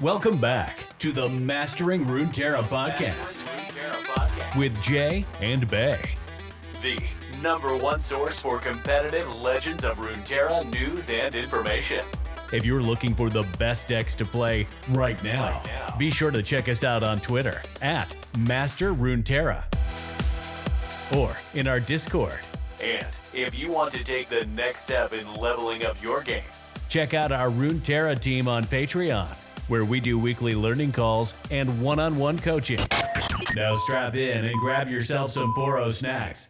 Welcome back to the Mastering Runeterra podcast with Jay and Bay, the #1 source for competitive Legends of Runeterra news and information. If you're looking for the best decks to play right now, be sure to check us out on Twitter at Master Runeterra or in our Discord. And if you want to take the next step in leveling up your game, check out our Runeterra team on Patreon, where we do weekly learning calls and one-on-one coaching. Now strap in and grab yourself some Poro snacks,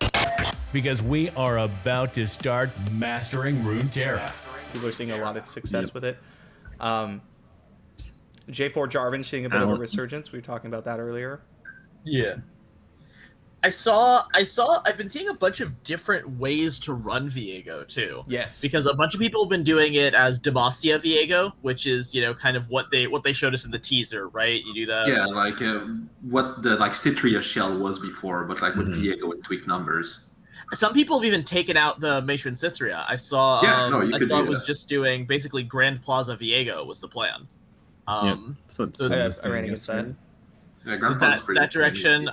because we are about to start mastering Runeterra. People are seeing a lot of success with it. J4 Jarvan seeing a bit of a resurgence. We were talking about that earlier. Yeah. I've been seeing a bunch of different ways to run Viego too. Yes. Because a bunch of people have been doing it as Demacia Viego, which is, kind of what they showed us in the teaser, right? You do that. Yeah, like what the Citria shell was before, but with Viego and tweak numbers. Some people have even taken out the Matron Cytherea. I saw it was just doing basically Grand Plaza Viego was the plan. So I ran against that. Yeah, that direction.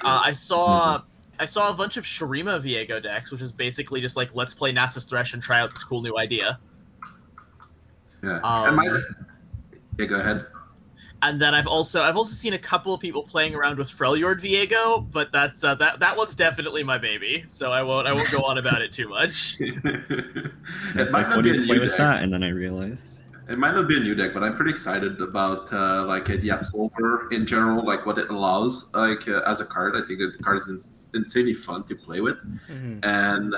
I saw a bunch of Shurima Viego decks, which is basically just like, let's play Nasus Thresh and try out this cool new idea. Yeah. Go ahead. And then I've also seen a couple of people playing around with Freljord Viego, but that's that one's definitely my baby, so I won't go on about it too much. It's like, what do you play with that? And then I realized it might not be a new deck, but I'm pretty excited about the Absolver in general, what it allows as a card. I think that the card is insanely fun to play with, and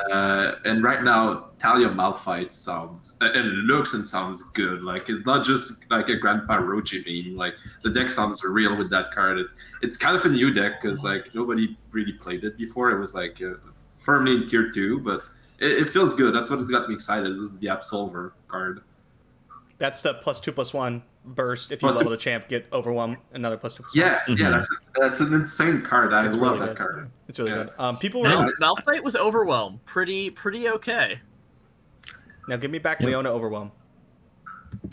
right now Talia Malphite sounds and looks and sounds good. It's not just a Grandpa Rochi meme. The deck sounds real with that card. It's kind of a new deck because nobody really played it before. It was firmly in tier 2, but it feels good. That's what has got me excited. This is the Absolver card. That's the +2/+1 burst. If you level the champ, get Overwhelm, another +2/+1. Yeah, that's an insane card. I love really that good. card. It's really good. People Now, were Malphite with Overwhelm, pretty okay. Now give me back Leona Overwhelm.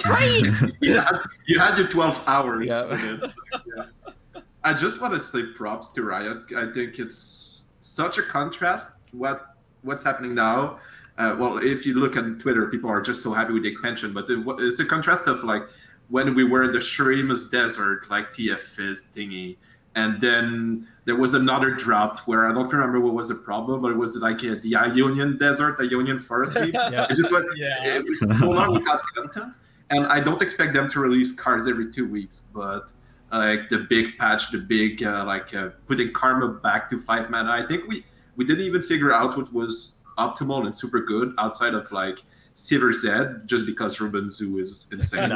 Right. You had your 12 hours. Yeah. Yeah. I just want to say props to Riot. I think it's such a contrast what's happening now. If you look on Twitter, people are just so happy with the expansion, but it's a contrast of when we were in the Shurima's Desert, TF Fizz thingy, and then there was another drought where I don't remember what was the problem, but it was the Ionian Desert, the Ionian Forest. Yeah. It just it was so long without content, and I don't expect them to release cards every 2 weeks, but the big patch, the big putting Karma back to 5 mana. I think we didn't even figure out what was optimal and super good outside of Sivir Zed, just because Ruben Zoo is insane.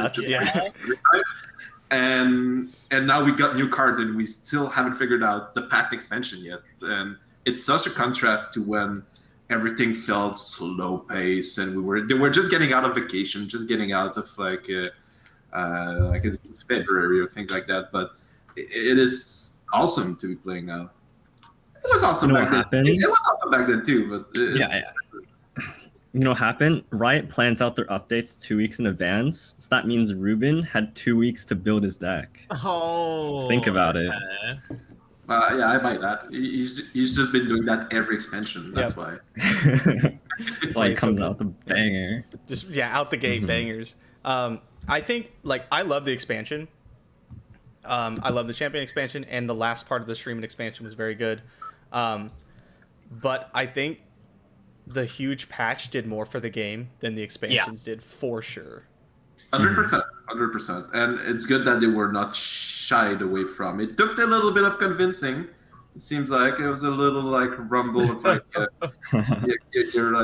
And now we got new cards and we still haven't figured out the past expansion yet. And it's such a contrast to when everything felt slow pace and they were just getting out of vacation, just getting out of February or things like that. But it is awesome to be playing now. It was awesome back then. It was awesome back then too, but You know what happened? Riot plans out their updates 2 weeks in advance, so that means Ruben had 2 weeks to build his deck. Oh, think about it. I might that. He's just been doing that every expansion. That's why. It's why it comes out the banger. Just out the gate bangers. I think I love the expansion. I love the champion expansion, and the last part of the Streaming expansion was very good. But I think the huge patch did more for the game than the expansions did, for sure. 100%. And it's good that they were not shied away from it. Took a little bit of convincing. It seems like it was a little rumble of you're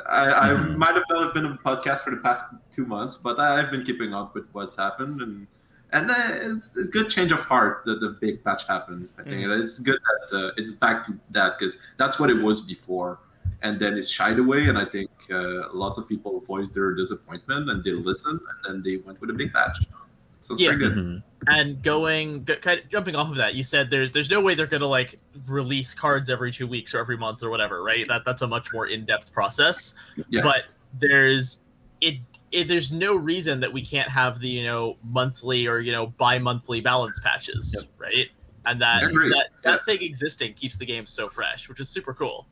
I might have not been on the podcast for the past 2 months, but I've been keeping up with what's happened, and it's a good change of heart that the big patch happened. I think it's good that it's back to that, because that's what it was before, and then it's shied away. And I think lots of people voiced their disappointment and they listened, and then they went with a big patch. So it's very good. And jumping off of that, you said there's no way they're gonna release cards every 2 weeks or every month or whatever, right? That's a much more in-depth process. Yeah. But there's no reason that we can't have the monthly or bi-monthly balance patches, right? And that thing existing keeps the game so fresh, which is super cool.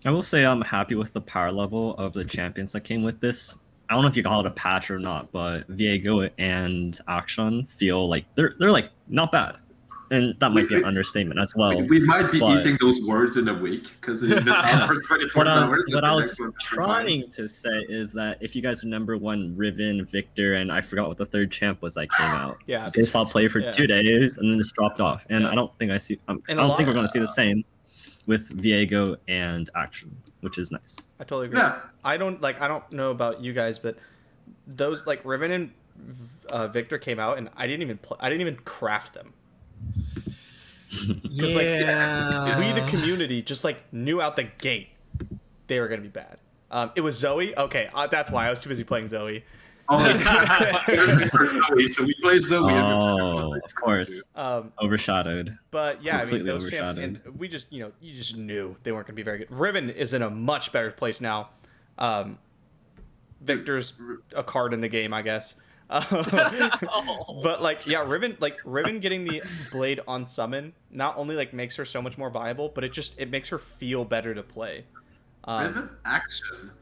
I will say I'm happy with the power level of the champions that came with this. I don't know if you call it a patch or not, but Viego and Action feel like they're like not bad, and that might be an understatement as well. We might be eating those words in a week because it's been out for 24 hours. What I was trying to say is that if you guys remember when Riven, Victor, and I forgot what the third champ was that came out, they saw play for 2 days and then just dropped off. And I don't think I don't think we're going to see the same with Viego and Action, which is nice. I totally agree. Yeah. I don't know about you guys, but those like Riven and Victor came out and I didn't even craft them. Because we the community just like knew out the gate they were gonna be bad. It was Zoe. Okay, that's why I was too busy playing Zoe. Oh, Zoe, so we played Zoe. Oh, of course. Overshadowed. But yeah, I mean those champs, and we just you just knew they weren't gonna be very good. Riven is in a much better place now. Victor's a card in the game, I guess. But Riven getting the blade on summon not only like makes her so much more viable, but it makes her feel better to play. Riven Action,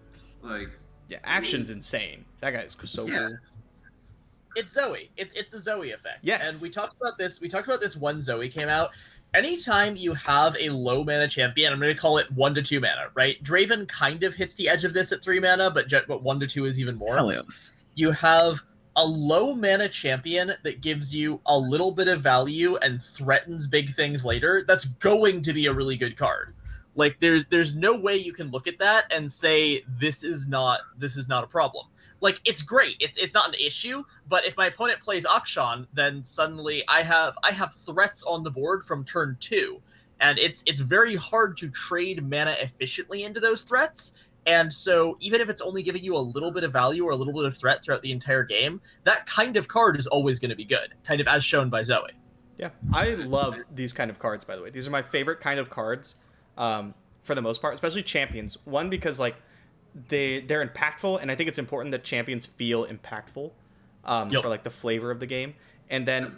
Action's insane. That guy is so cool. It's Zoe. It's the Zoe effect. Yes. And we talked about this when Zoe came out. Anytime you have a low mana champion, I'm going to call it 1 to 2 mana, right? Draven kind of hits the edge of this at 3 mana, but 1 to 2 is even more. Helios. You have a low mana champion that gives you a little bit of value and threatens big things later. That's going to be a really good card. Like there's no way you can look at that and say this is not a problem. Like it's great. It's not an issue, but if my opponent plays Akshan, then suddenly I have threats on the board from turn 2. And it's very hard to trade mana efficiently into those threats. And so even if it's only giving you a little bit of value or a little bit of threat throughout the entire game, that kind of card is always going to be good, kind of as shown by Zoe. Yeah, I love these kind of cards, by the way. These are my favorite kind of cards for the most part, especially champions. One, because like they're impactful, and I think it's important that champions feel impactful for like the flavor of the game. And then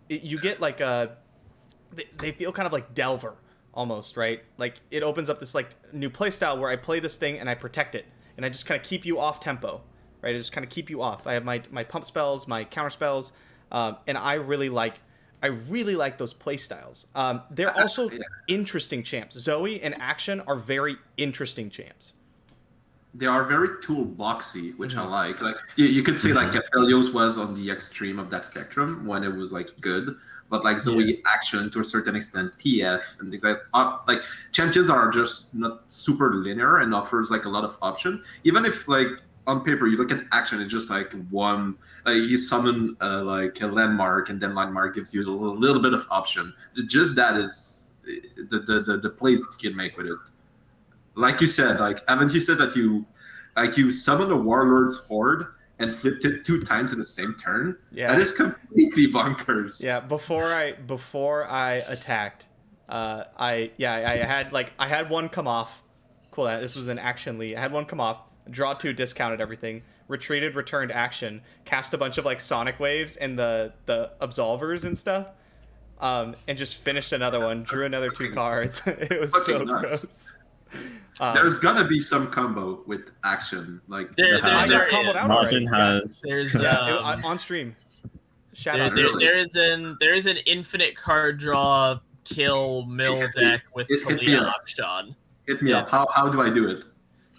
you get like they feel kind of like Delver. Almost, right? Like it opens up this like new playstyle where I play this thing and I protect it, and I just kind of keep you off tempo, right? I just kind of keep you off. I have my pump spells, my counter spells, and I really like those playstyles. They're also interesting champs. Zoe and Action are very interesting champs. They are very toolboxy, which I like. Like you could say like Helios was on the extreme of that spectrum when it was like good. But like Zoe Action to a certain extent, TF and things like champions are just not super linear and offers like a lot of option. Even if like on paper you look at Action, it's just like one. You summon like a landmark, and then landmark gives you a little bit of option. Just that is the plays that you can make with it. Like you said, haven't you said that you summon a warlord's horde and flipped it 2 times in the same turn? Yeah, that is completely bonkers. Yeah, before I attacked, I had one come off. Cool, this was an Action lead. I had one come off, draw 2, discounted everything, retreated, returned Action, cast a bunch of like Sonic Waves and the Absolvers and stuff, and just finished another one, drew another 2 cards. It was so gross. There's gonna be some combo with Action, like I got comboed out already. There's on stream. Shout out. There is an infinite card draw kill mill deck with Talia Akshan. Hit me up. How do I do it?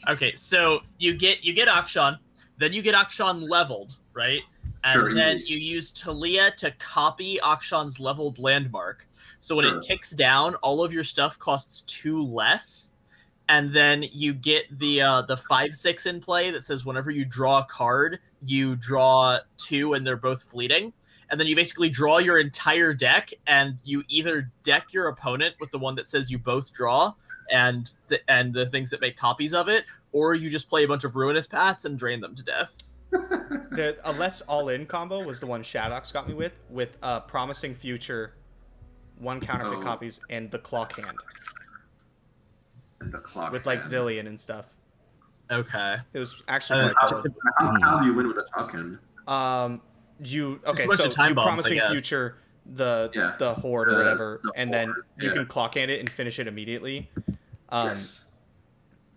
Okay, so you get Akshan, then you get Akshan leveled, right? And then you use Talia to copy Akshan's leveled landmark. So when it ticks down, all of your stuff costs 2 less. And then you get the 5/6 in play that says whenever you draw a card, you draw 2 and they're both fleeting. And then you basically draw your entire deck, and you either deck your opponent with the one that says you both draw and the things that make copies of it, or you just play a bunch of Ruinous Paths and drain them to death. A less all-in combo was the one Shadox got me with Promising Future, 1 counterfeit copies, and the Clock Hand. And the clock with like Zillion and stuff. Okay. It was actually quite solid. How do you win with a token? You time bombs, promising future the horde or whatever, and then you can clock hand it and finish it immediately. Yes.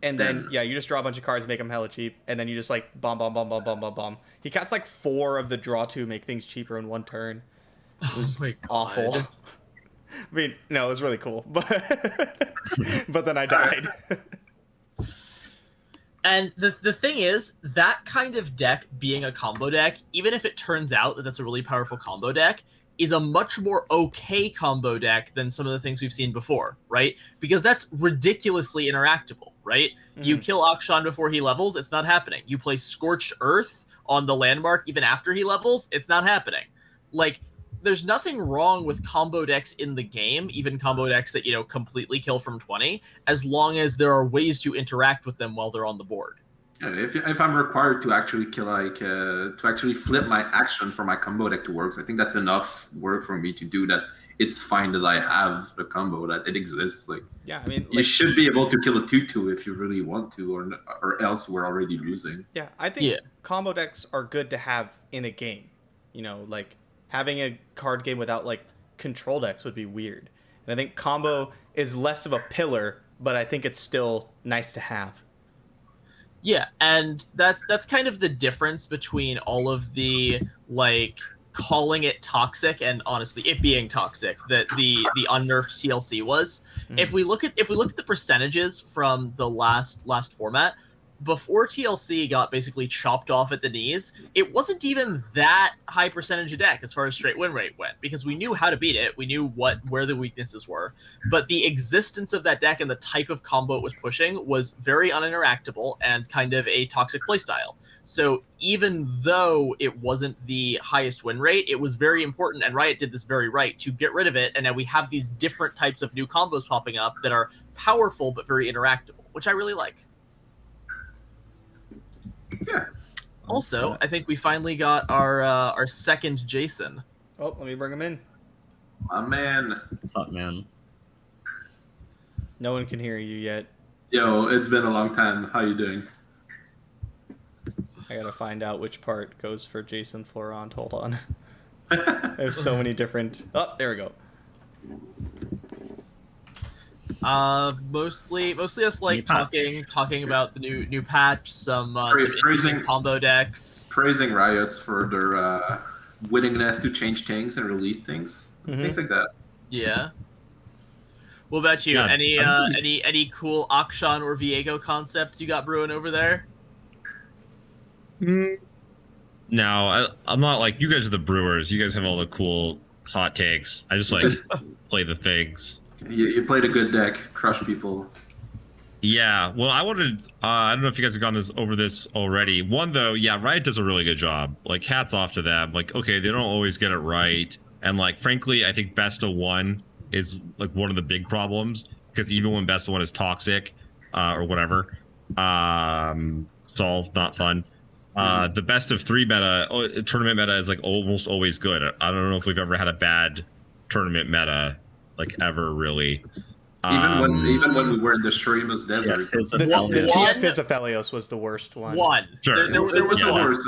And then you just draw a bunch of cards, make them hella cheap, and then you just like bomb. He casts like 4 of the draw to make things cheaper in 1 turn. It was awful. I mean, no, it was really cool, but then I died. And the thing is, that kind of deck being a combo deck, even if it turns out that that's a really powerful combo deck, is a much more okay combo deck than some of the things we've seen before, right? Because that's ridiculously interactable, right? Mm-hmm. You kill Akshan before he levels, it's not happening. You play Scorched Earth on the landmark even after he levels, it's not happening. Like, there's nothing wrong with combo decks in the game, even combo decks that, completely kill from 20, as long as there are ways to interact with them while they're on the board. Yeah, if I'm required to actually kill, to actually flip my action for my combo deck to work, I think that's enough work for me to do that. It's fine that I have a combo, that it exists. You should be able to kill a 2/2 if you really want to, or else we're already losing. Yeah, I think combo decks are good to have in a game. Having a card game without control decks would be weird. And I think combo is less of a pillar, but I think it's still nice to have. Yeah, and that's kind of the difference between all of the calling it toxic and honestly it being toxic that the unnerfed TLC was. Mm-hmm. If we look at the percentages from the last format, before TLC got basically chopped off at the knees, it wasn't even that high percentage of deck as far as straight win rate went, because we knew how to beat it, we knew where the weaknesses were, but the existence of that deck and the type of combo it was pushing was very uninteractable and kind of a toxic playstyle. So even though it wasn't the highest win rate, it was very important, and Riot did this very right, to get rid of it, and now we have these different types of new combos popping up that are powerful but very interactable, which I really like. Yeah. Also, I think we finally got our second Jason. Oh, let me bring him in. My man. What's up, man? No one can hear you yet. Yo, it's been a long time. How you doing? I gotta find out which part goes for Jason Florent. Hold on. There's so many different... Oh, there we go. Mostly us talking about the new patch, some praising combo decks, praising Riots for their willingness to change things and release things, things like that. Yeah. What about you? Yeah, any cool Akshan or Viego concepts you got brewing over there? No, I'm not like you guys are the brewers. You guys have all the cool hot takes. I just play the things. You played a good deck, crush people. Yeah, well, I wanted. I don't know if you guys have gone over this already. One though, yeah, Riot does a really good job. Hats off to them. Okay, they don't always get it right, and frankly, I think best of one is one of the big problems, because even when best of one is toxic, or whatever, solved, not fun. The best of 3 tournament meta is almost always good. I don't know if we've ever had a bad tournament meta. Ever really. Even when we were in the Shurima's desert. The TF Phizophelios was the worst one. Sure. There was the worst.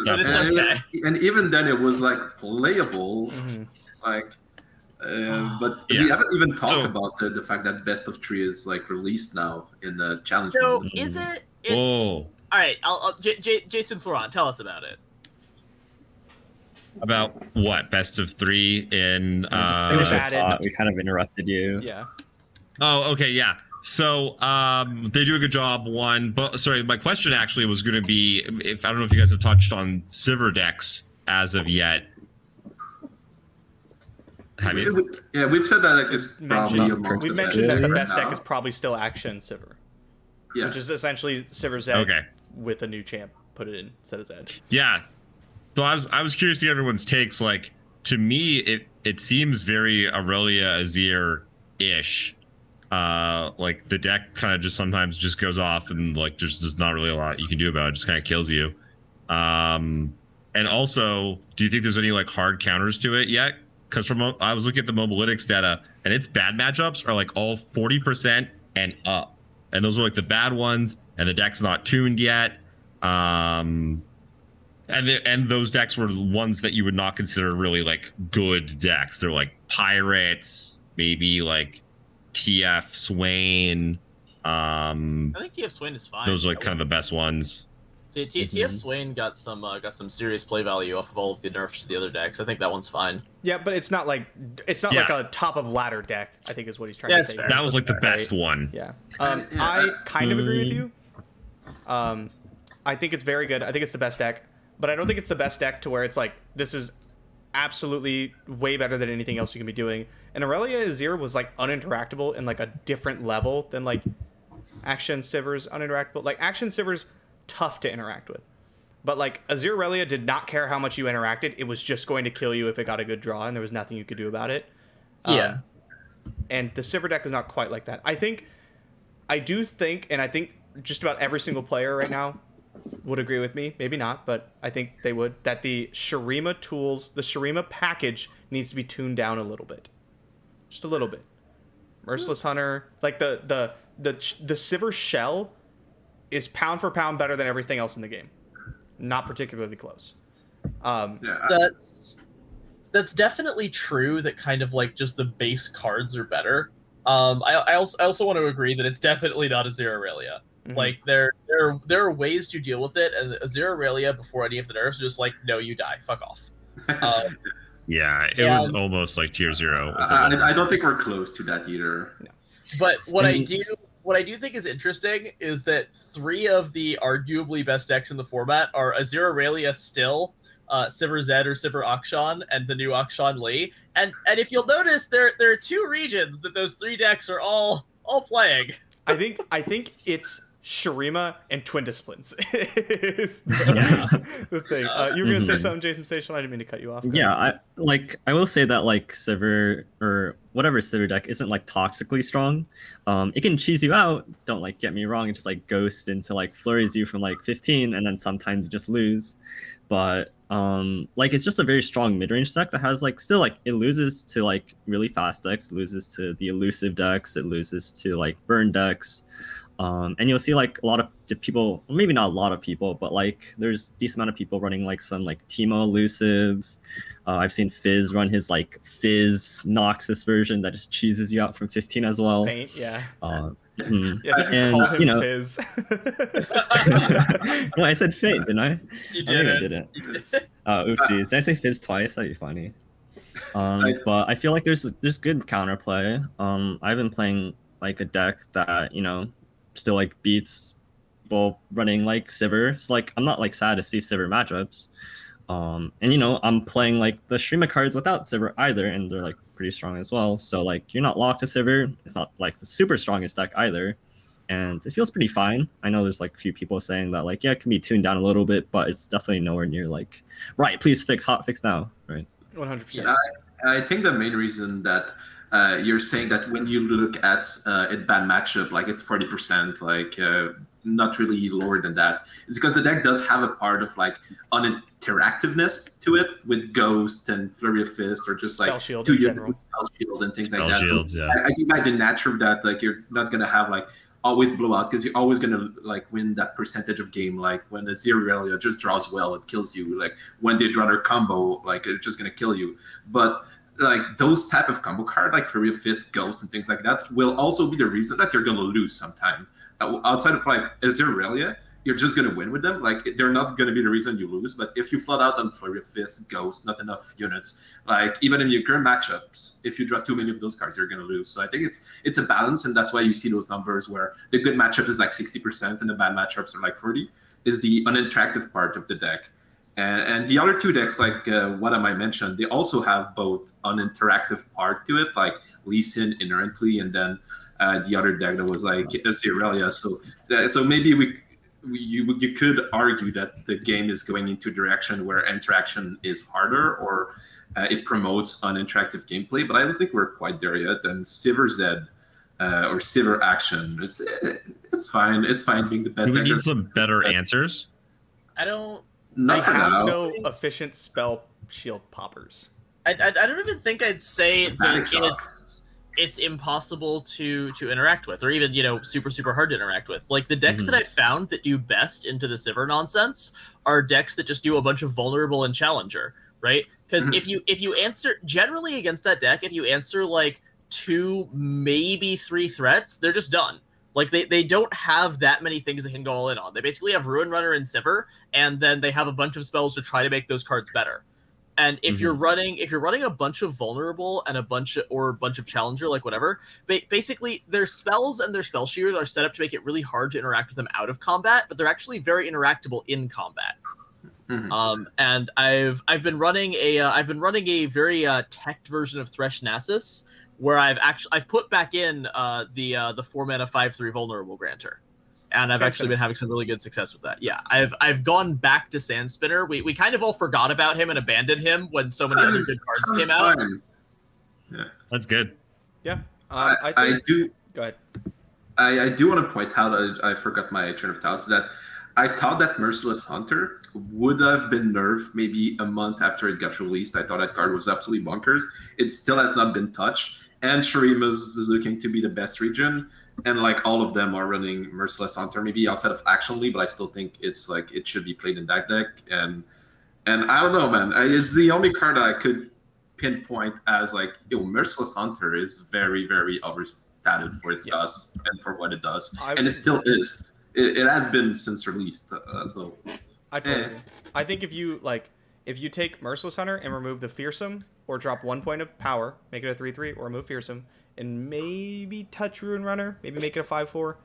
And even then it was playable. Mm-hmm. But we haven't even talked about the fact that best of 3 is released now in the challenge. So is it? All right. Jason Florent, tell us about it. About what? Best of 3 in... we kind of interrupted you. Yeah. Oh, okay, yeah. So they do a good job, one. But sorry, my question actually was going to be, I don't know if you guys have touched on Sivir decks as of yet. Have you? Yeah, we've said that it's probably amongst We've mentioned that the best deck is probably still Action Sivir. Yeah. Which is essentially Sivir Zed with a new champ. Put it in instead of Zed. Yeah. So I was curious to get everyone's takes. To me, it seems very Aurelia Azir-ish. The deck kind of just sometimes just goes off and there's not really a lot you can do about it. It just kind of kills you. And also, do you think there's any hard counters to it yet? Because I was looking at the Mobalytics data, and its bad matchups are all 40% and up, and those are the bad ones. and the deck's not tuned yet. And those decks were the ones that you would not consider really like good decks. They're like Pirates, maybe like TF Swain. I think TF Swain is fine. Those are like kind of the best ones. TF Swain got some serious play value off of all of the nerfs to the other decks. I think that one's fine. Yeah, but it's not like a top of ladder deck, I think is what he's trying to say. Fair. That was like the best one. Yeah. I kind of agree with you. I think it's very good. I think it's the best deck, but I don't think it's the best deck to where it's like, this is absolutely way better than anything else you can be doing. And Aurelia Azir was like uninteractable in like a different level than like Action Sivir's uninteractable. Like Action Sivir's tough to interact with, but like Azir Aurelia did not care how much you interacted. It was just going to kill you if it got a good draw, and there was nothing you could do about it. And the Sivir deck is not quite like that. I think just about every single player right now would agree with me. Maybe not, but I think they would, that the Shurima tools, the Shurima package needs to be tuned down a little bit. Just a little bit. Merciless Hunter, like the Sivir shell is pound for pound better than everything else in the game. Not particularly close. That's definitely true, that kind of like just the base cards are better. I also want to agree that it's definitely not Azir Aurelia. Mm-hmm. Like there are ways to deal with it, and Azir Aurelia before any of the nerfs was just like, no, you die, fuck off. It was almost like tier 0. I don't think we're close to that either. No. But what I do think is interesting is that 3 of the arguably best decks in the format are Azir Aurelia still, Sivir Zed or Sivir Akshan, and the new Akshan Lee. And if you'll notice, there are 2 regions that those 3 decks are all playing. I think it's Shurima and Twin Disciplines. The thing. You were gonna say something, Jason Station? I didn't mean to cut you off. Yeah, I will say that like Sivir or whatever Sivir deck isn't like toxically strong. It can cheese you out. Don't like get me wrong. It just like ghosts into like flurries you from like 15, and then sometimes you just lose. But like it's just a very strong mid-range deck that has like still like it loses to like really fast decks, it loses to the elusive decks, it loses to like burn decks. And you'll see like a lot of people, maybe not a lot of people, but like there's a decent amount of people running like some like Teemo elusives. I've seen Fizz run his like Fizz Noxus version that just cheeses you out from 15 as well. Faint, yeah. Yeah, and called him Fizz. No, I said Faint, didn't I? You did. I didn't. Oopsies. Did I say Fizz twice? That'd be funny. But I feel like there's good counterplay. I've been playing like a deck that, you know, still like beats while running like Sivir. So like I'm not like sad to see Sivir matchups. And you know, I'm playing like the Shurima cards without Sivir either, and they're like pretty strong as well. So like you're not locked to Sivir. It's not like the super strongest deck either. And it feels pretty fine. I know there's like a few people saying that like, yeah, it can be tuned down a little bit, but it's definitely nowhere near like, right, please hot fix now. Right. 100%. Yeah, I think the main reason that you're saying that when you look at a bad matchup, like it's 40%, like not really lower than that. It's because the deck does have a part of like uninteractiveness to it with Ghost and Flurry of Fist, or just like Spell Shield 2 in units general. with Spell Shield and things Spell like that. shields, so yeah. I think by the nature of that, like you're not gonna have like always blowout, because you're always gonna like win that percentage of game. Like when the Zero Aurelia just draws well, it kills you. Like when they draw their combo, like it's just gonna kill you. But like those type of combo card, like Flurry of Fist, Ghost, and things like that, will also be the reason that you're gonna lose sometime. Outside of like Azir Aurelia, you're just gonna win with them. Like they're not gonna be the reason you lose. But if you flood out on Flurry of Fist, Ghost, not enough units, like even in your current matchups, if you draw too many of those cards, you're gonna lose. So I think it's a balance, and that's why you see those numbers where the good matchup is like 60% and the bad matchups are like 40. Is the unattractive part of the deck. And the other 2 decks, like what I mentioned, they also have both uninteractive part to it, like Lee Sin inherently, and then the other deck that was like Azir Aurelia. So maybe you could argue that the game is going into a direction where interaction is harder, or it promotes uninteractive gameplay. But I don't think we're quite there yet. And Sivir Zed or Sivir Action, it's fine. It's fine being the best. Do we need some better answers? I don't. Not for have now. no efficient spell shield poppers. I don't even think I'd say Static that shock. it's impossible to interact with, or even super hard to interact with. Like the decks that I found that do best into the Sivir nonsense are decks that just do a bunch of vulnerable and challenger, right? Because if you answer generally against that deck, if you answer like 2 maybe 3 threats, they're just done. Like they don't have that many things they can go all in on. They basically have Ruin Runner and Sivir, and then they have a bunch of spells to try to make those cards better. And if you're running a bunch of vulnerable and a bunch of challenger, like whatever, basically their spells and their spell shield are set up to make it really hard to interact with them out of combat, but they're actually very interactable in combat. And I've been running a very teched version of Thresh Nasus, where I've put back in the 4 mana 5/3 vulnerable granter. And I've actually been having some really good success with that. Yeah, I've gone back to Sand Spinner. We kind of all forgot about him and abandoned him when so many other good cards came out. Yeah, that's good. Yeah, I do. Go ahead. I do want to point out, I forgot my train of thoughts, that I thought that Merciless Hunter would have been nerfed maybe a month after it got released. I thought that card was absolutely bonkers. It still has not been touched. And Shurima's is looking to be the best region. And like all of them are running Merciless Hunter, maybe outside of Action League, but I still think it's like it should be played in that deck. And I don't know, man. It's the only card that I could pinpoint as like, Merciless Hunter is very, very overstated for its dust and for what it does, and it still is. It has been since released. So I totally agree. I think if you take Merciless Hunter and remove the Fearsome, or drop 1 point of power, make it a 3/3, or remove Fearsome, and maybe touch Ruin Runner, maybe make it a 5/4,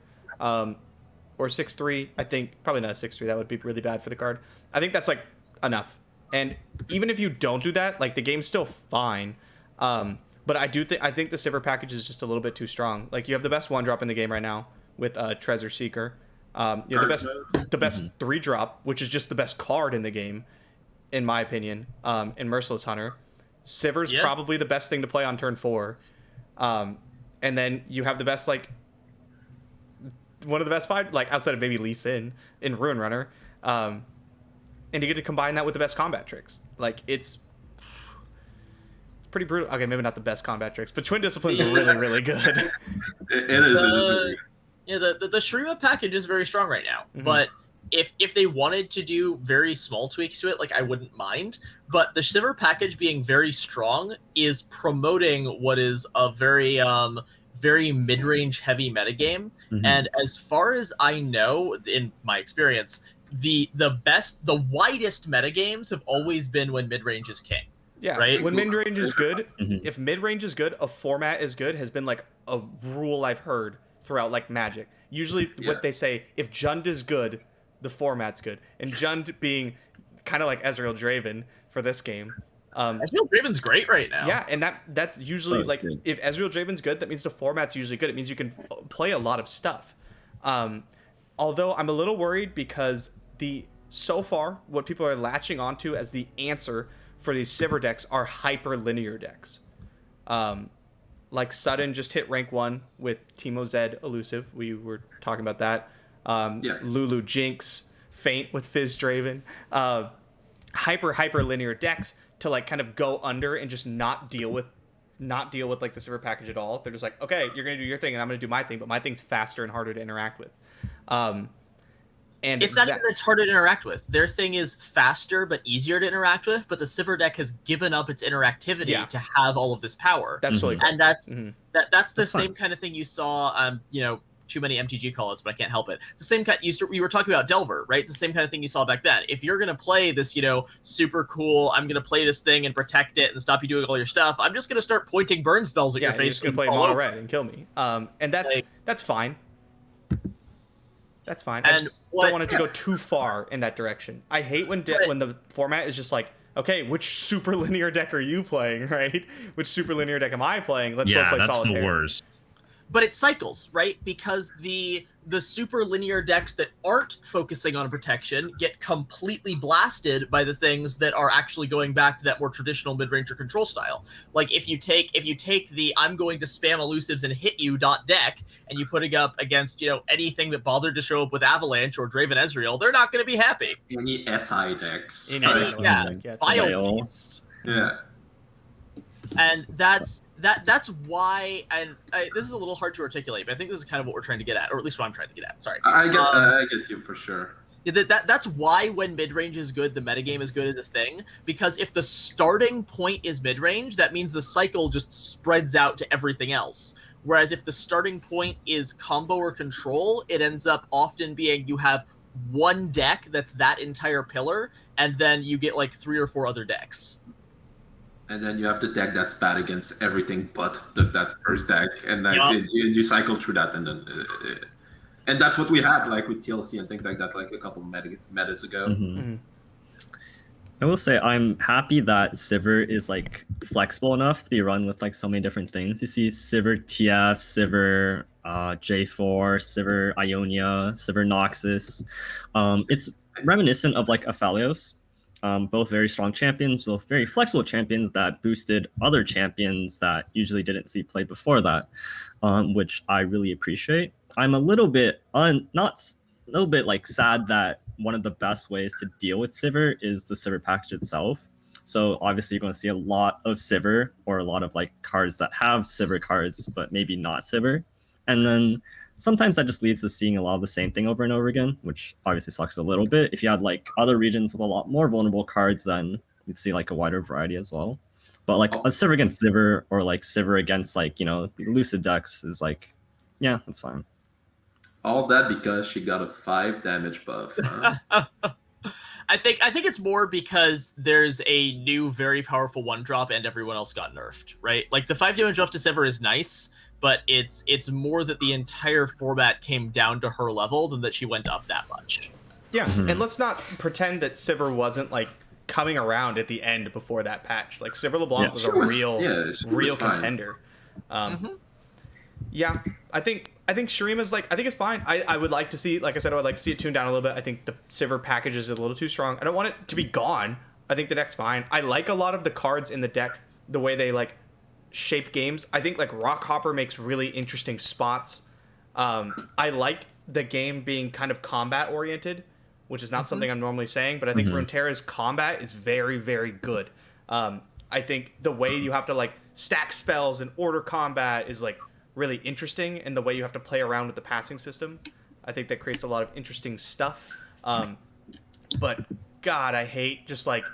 or 6/3. I think probably not a 6/3. That would be really bad for the card. I think that's like enough. And even if you don't do that, like the game's still fine. But I think the Sivir package is just a little bit too strong. Like you have the best 1-drop in the game right now with Treasure Seeker. You have the best 3-drop, which is just the best card in the game, in my opinion. In Merciless Hunter, Sivir's probably the best thing to play on turn 4. And then you have the best, like, one of the best 5, like, outside of maybe Lee Sin in Ruin Runner. And you get to combine that with the best combat tricks. Like, it's pretty brutal. Okay, maybe not the best combat tricks, but Twin Disciplines are really, really good. It is. Yeah, the Shurima package is very strong right now, but if they wanted to do very small tweaks to it, like I wouldn't mind. But the Sivir package being very strong is promoting what is a very very mid-range heavy metagame. And as far as I know, in my experience, the widest metagames have always been when mid-range is king. Yeah, right? When mid-range is good, if mid-range is good, a format is good has been like a rule I've heard throughout like Magic. Usually what they say, if Jund is good, the format's good. And Jund being kind of like Ezreal Draven for this game. Ezreal Draven's great right now. Yeah, and that's usually like good. If Ezreal Draven's good, that means the format's usually good. It means you can play a lot of stuff. Although I'm a little worried because so far what people are latching onto as the answer for these Sivir decks are hyper linear decks. Like Sudden just hit rank 1 with Teemo Zed Elusive. We were talking about that. Lulu Jinx, Feint with Fizz Draven. Hyper linear decks to like kind of go under and just not deal with like the Sivir package at all. They're just like, okay, you're gonna do your thing and I'm gonna do my thing, but my thing's faster and harder to interact with. And it's not even that it's harder to interact with. Their thing is faster but easier to interact with, but the Sivir deck has given up its interactivity to have all of this power. That's really cool. And that's the same kind of thing you saw too many MTG callouts, but I can't help it. It's the same kind. We were talking about Delver, right? It's the same kind of thing you saw back then. If you're gonna play this, super cool, I'm gonna play this thing and protect it and stop you doing all your stuff. I'm just gonna start pointing burn spells at your face. You're just gonna play mono red and kill me. And that's fine. That's fine. I just don't want it to go too far in that direction. I hate when the format is just like, okay, which super linear deck are you playing, right? Which super linear deck am I playing? Let's go play Solitaire. Yeah, that's the worst. But it cycles, right? Because the super linear decks that aren't focusing on protection get completely blasted by the things that are actually going back to that more traditional mid-ranger control style. Like if you take the I'm going to spam elusives and hit you deck and you put it up against anything that bothered to show up with Avalanche or Draven Ezreal, they're not going to be happy. Any SI decks. Bile Beast. Yeah. And that's that's why, and this is a little hard to articulate, but I think this is kind of what we're trying to get at, or at least what I'm trying to get at. Sorry. I get you for sure. That's why when mid-range is good, the metagame is good as a thing, because if the starting point is mid-range, that means the cycle just spreads out to everything else. Whereas if the starting point is combo or control, it ends up often being you have one deck that's that entire pillar, and then you get like 3 or 4 other decks. And then you have the deck that's bad against everything but that first deck, and then you cycle through that, and then and that's what we had like with TLC and things like that, like a couple metas ago. I will say I'm happy that Sivir is like flexible enough to be run with like so many different things. You see Sivir TF, Sivir J4, Sivir Ionia, Sivir Noxus. It's reminiscent of like Aphelios. Both very strong champions, both very flexible champions that boosted other champions that usually didn't see play before that, which I really appreciate. I'm a little bit like sad that one of the best ways to deal with Sivir is the Sivir package itself. So obviously you're going to see a lot of Sivir, or a lot of like cards that have Sivir cards, but maybe not Sivir. And then sometimes that just leads to seeing a lot of the same thing over and over again, which obviously sucks a little bit. If you had like other regions with a lot more vulnerable cards, then you'd see like a wider variety as well. But like a Sivir against Sivir, or like Sivir against like, the elusive decks is like, yeah, that's fine. All that because she got a 5 damage buff. Huh? I think it's more because there's a new very powerful 1-drop and everyone else got nerfed, right? Like the 5 damage buff to Sivir is nice, but it's more that the entire format came down to her level than that she went up that much. Yeah, and let's not pretend that Sivir wasn't like coming around at the end before that patch. Like Sivir LeBlanc was a real contender. Yeah, I think Shurima's like, I think it's fine. I would like to see, like I said, I would like to see it tuned down a little bit. I think the Sivir package is a little too strong. I don't want it to be gone. I think the deck's fine. I like a lot of the cards in the deck, the way they like shape games. I think like Rockhopper makes really interesting spots. I like the game being kind of combat oriented, which is not something I'm normally saying, but I think Runeterra's combat is very, very good. I think the way you have to like stack spells and order combat is like really interesting, and the way you have to play around with the passing system, I think that creates a lot of interesting stuff. But God, I hate just like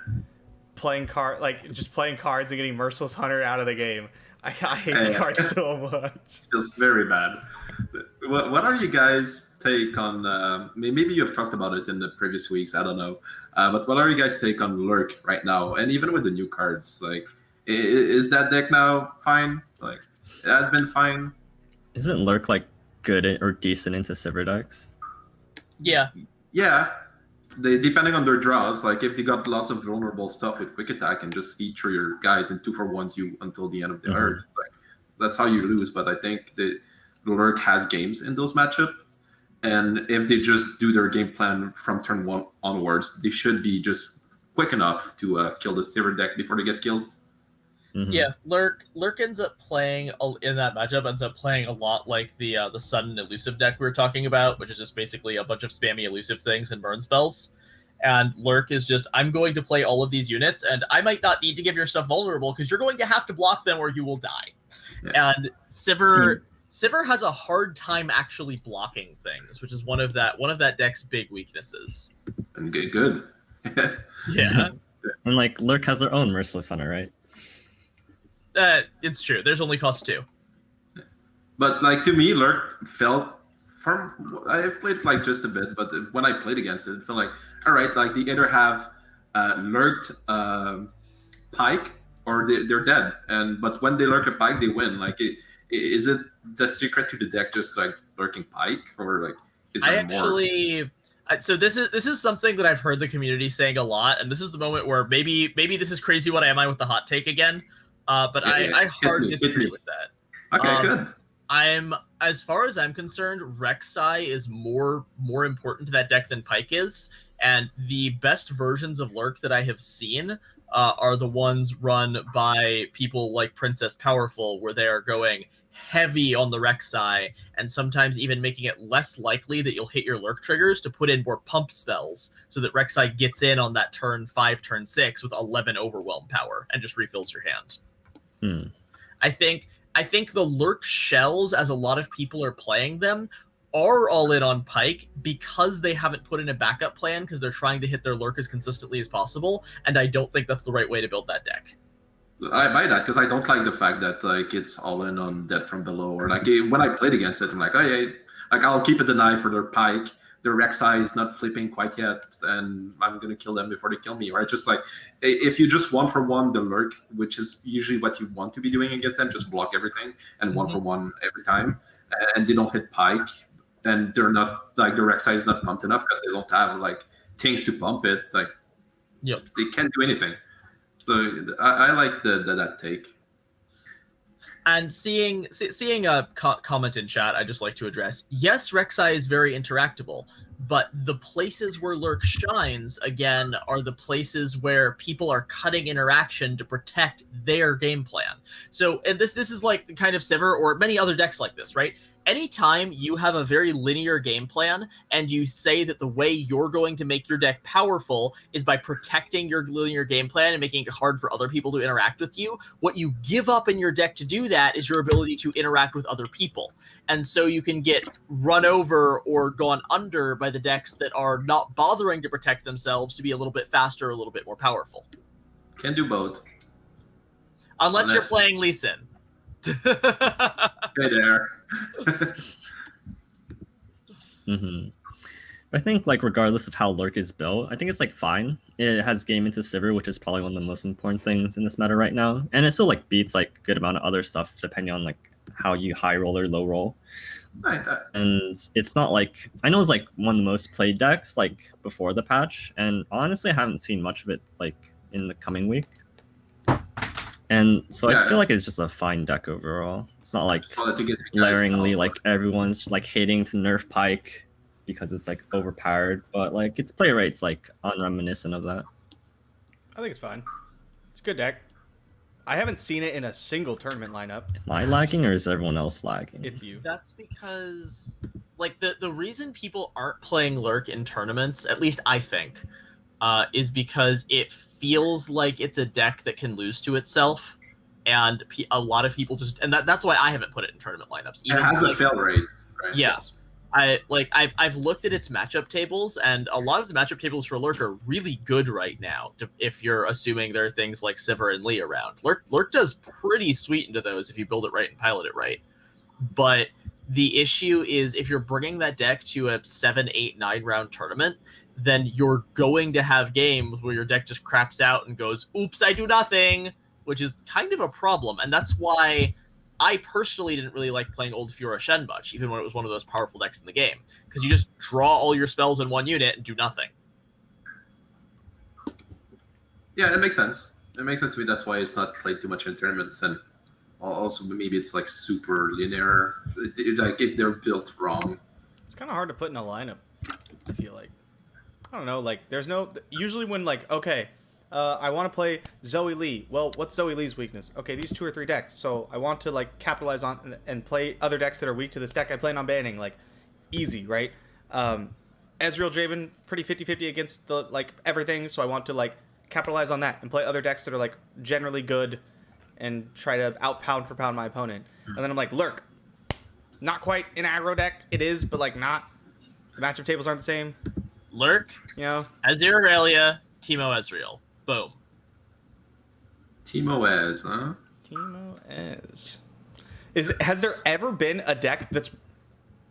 playing cards and getting Merciless Hunter out of the game. I hate the card so much. Feels very bad. What are you guys' take on? Maybe you've talked about it in the previous weeks. I don't know. But what are you guys' take on Lurk right now? And even with the new cards, like, is that deck now fine? Like, it has been fine. Isn't Lurk like good or decent into Sivir decks? Yeah. Yeah. They, depending on their draws, like if they got lots of vulnerable stuff with quick attack and just feature your guys in 2-for-1s you until the end of the earth, like that's how you lose. But I think the Lurk has games in those matchups, and if they just do their game plan from turn 1 onwards, they should be just quick enough to kill the Sivir deck before they get killed. Yeah, Lurk ends up playing in that matchup, ends up playing a lot like the sudden elusive deck we were talking about, which is just basically a bunch of spammy elusive things and burn spells. And Lurk is just, I'm going to play all of these units, and I might not need to give your stuff vulnerable because you're going to have to block them or you will die. Yeah. And Sivir has a hard time actually blocking things, which is one of that deck's big weaknesses. And good. Yeah. And like Lurk has their own Merciless Hunter, right? It's true. There's only cost 2. But like to me, Lurk felt I've played like just a bit, but when I played against it, it felt like, all right, like they either have lurked Pike or they're dead. But when they lurk a Pike, they win. Like, is it the secret to the deck just like lurking Pike, or like is there more? So this is something that I've heard the community saying a lot, and this is the moment where maybe this is crazy. What am I with the hot take again? But I hard disagree with that. Okay, good. As far as I'm concerned, Rek'Sai is more important to that deck than Pike is, and the best versions of Lurk that I have seen are the ones run by people like Princess Powerful, where they are going heavy on the Rek'Sai, and sometimes even making it less likely that you'll hit your Lurk triggers to put in more pump spells, so that Rek'Sai gets in on that turn 5, turn 6 with 11 overwhelm power and just refills your hand. I think the Lurk shells, as a lot of people are playing them, are all in on Pike because they haven't put in a backup plan because they're trying to hit their Lurk as consistently as possible, and I don't think that's the right way to build that deck. I buy that because I don't like the fact that like it's all in on Dead from Below, or like when I played against it, I'm like, oh yeah, like I'll keep a deny for their Pike. Their Rek'Sai is not flipping quite yet, and I'm gonna kill them before they kill me. Right? Just like if you just 1-for-1 the Lurk, which is usually what you want to be doing against them, just block everything and 1-for-1 every time, and they don't hit Pike. And they're not like the Rek'Sai is not pumped enough because they don't have like things to pump it. Like, they can't do anything. So I like that take. And seeing a comment in chat, I just like to address. Yes, Rek'Sai is very interactable, but the places where Lurk shines again are the places where people are cutting interaction to protect their game plan. So, and this is like the kind of Sivir or many other decks like this, right? Anytime you have a very linear game plan and you say that the way you're going to make your deck powerful is by protecting your linear game plan and making it hard for other people to interact with you, what you give up in your deck to do that is your ability to interact with other people. And so you can get run over or gone under by the decks that are not bothering to protect themselves to be a little bit faster, a little bit more powerful. Can do both. Unless you're playing Lee Sin. Hey there. I think like regardless of how Lurk is built, I think it's like fine. It has game into Sivir, which is probably one of the most important things in this meta right now, and it still like beats like a good amount of other stuff depending on like how you high roll or low roll. And it's not like, I know it's like one of the most played decks like before the patch, and honestly I haven't seen much of it like in the coming week. And so I feel like it's just a fine deck overall. It's not like glaringly like everyone's like hating to nerf Pike because it's like overpowered, but like its play rate's like unreminiscent of that. I think it's fine. It's a good deck. I haven't seen it in a single tournament lineup. Am I lagging or is everyone else lagging? It's you. That's because like the reason people aren't playing Lurk in tournaments, at least I think, is because it feels like it's a deck that can lose to itself, and a lot of people just, and that's why I haven't put it in tournament lineups. It has a fail rate, right? Yeah. I've looked at its matchup tables, and a lot of the matchup tables for Lurk are really good right now. If you're assuming there are things like Sivir and Lee around, Lurk does pretty sweet into those if you build it right and pilot it right. But the issue is if you're bringing that deck to a 7, 8, 9 round tournament, then you're going to have games where your deck just craps out and goes, oops, I do nothing, which is kind of a problem. And that's why I personally didn't really like playing Old Fiora Shen much, even when it was one of those powerful decks in the game, because you just draw all your spells in one unit and do nothing. Yeah, it makes sense. It makes sense to me. That's why it's not played too much in tournaments, and also maybe it's like super linear. Like if they're built wrong. It's kind of hard to put in a lineup, I feel like. I don't know, like, there's no... Usually when, like, okay, I want to play Zoe Lee. Well, what's Zoe Lee's weakness? Okay, these 2 or 3 decks. So I want to, like, capitalize on and play other decks that are weak to this deck I plan on banning. Like, easy, right? Ezreal Draven, pretty 50-50 against, the like, everything. So I want to, like, capitalize on that and play other decks that are, like, generally good and try to out-pound for pound my opponent. And then I'm like, Lurk. Not quite an aggro deck. It is, but, like, not. The matchup tables aren't the same. Lurk, you know, Azir Aurelia, Teemo Ezreal. Boom. Teemo Ez, huh? Teemo Ez. Has there ever been a deck that's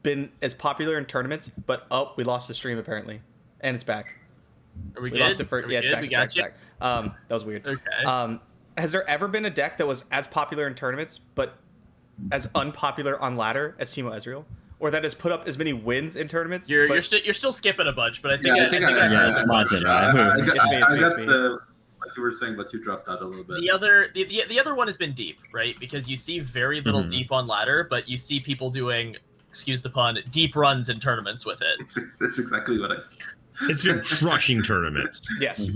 been as popular in tournaments, but we lost the stream apparently, and it's back. Are we good? Lost it for, it's back. We got you. That was weird. Okay. Has there ever been a deck that was as popular in tournaments, but as unpopular on ladder as Teemo Ezreal? Or that has put up as many wins in tournaments. You're still skipping a bunch, but I think it's Martin, right? It's me. What you were saying, but you dropped out a little bit. The other one has been deep, right? Because you see very little deep on ladder, but you see people doing, excuse the pun, deep runs in tournaments with it. It's exactly what I think. It's been crushing tournaments. Yes.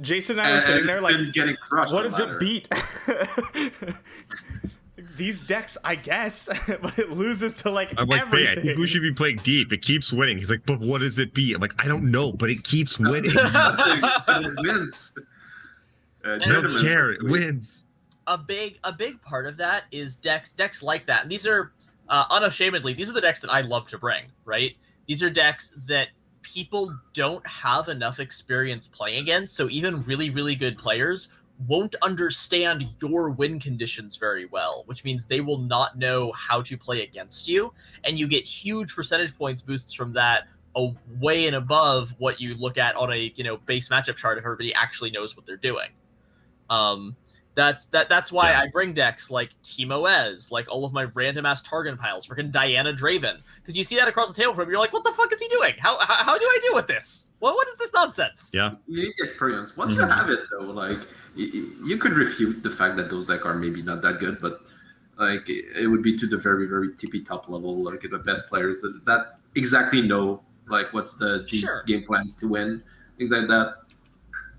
Jason and I were sitting there like, getting crushed. What does it beat? These decks, I guess, but it loses to like I'm like, everything. I think we should be playing deep. It keeps winning. He's like, but what does it beat? I'm like, I don't know, but it keeps winning. It wins. I don't care. It wins. a big part of that is decks like that, and these are unashamedly, these are the decks that I love to bring, right? These are decks that people don't have enough experience playing against, so even really, really good players won't understand your win conditions very well, which means they will not know how to play against you, and you get huge percentage points boosts from that, way and above what you look at on a base matchup chart if everybody actually knows what they're doing. That's why I bring decks like Teemo Ez, like all of my random ass Targon piles, freaking Diana Draven, because you see that across the table from him, you're like, what the fuck is he doing? How do I deal with this? What is this nonsense? Yeah, you need the experience. Once you have it, though, like you could refute the fact that those decks are maybe not that good, but like it would be to the very, very tippy top level, like the best players that exactly know like what's the game plans to win, things like that.